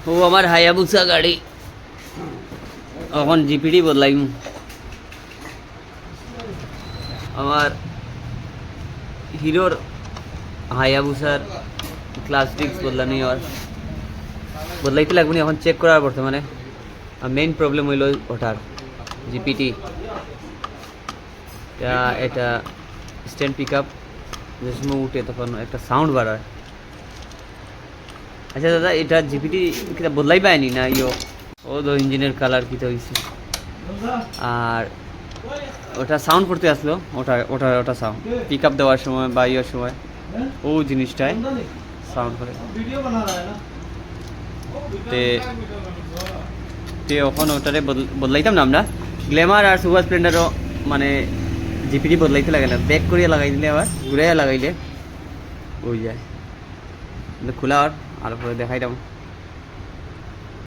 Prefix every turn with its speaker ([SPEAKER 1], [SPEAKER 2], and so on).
[SPEAKER 1] ও আমার হায়াবুসা গাড়ি এখন জিপিডি বদলাইম আমার হিরোর হায়াবুসার ক্লাস 6 বদলানি আর বদলাইতে লাগবে এখন চেক করার বর্তমানে মেইন প্রবলেম হইল ওটার জিপিটি এটা স্ট্যান্ড পিক আপ যে সময় উঠে তখন একটা সাউন্ড বাড়ায়। আচ্ছা দাদা এটা জিপিটি কিটা বদলাই পায়নি না ইয়ো ও তো ইঞ্জিনের কালার কিটা হয়েছে আর ওটা সাউন্ড করতে আসলো ওটা সাউন্ড পিক আপ দেওয়ার সময় বা ইয়ের সময় ও জিনিসটায় সাউন্ড করে তে ওখন ওটারে বদলাইতাম না আমরা গ্ল্যামার আর সুপার স্প্লেন্ডারও মানে জিপিটি বদলাইতে লাগে না ব্যাক করিয়া লাগাই দিলে আবার ঘুরাইয়া লাগাইলে ওই যায় খোলা আর পরে দেখাইতাম।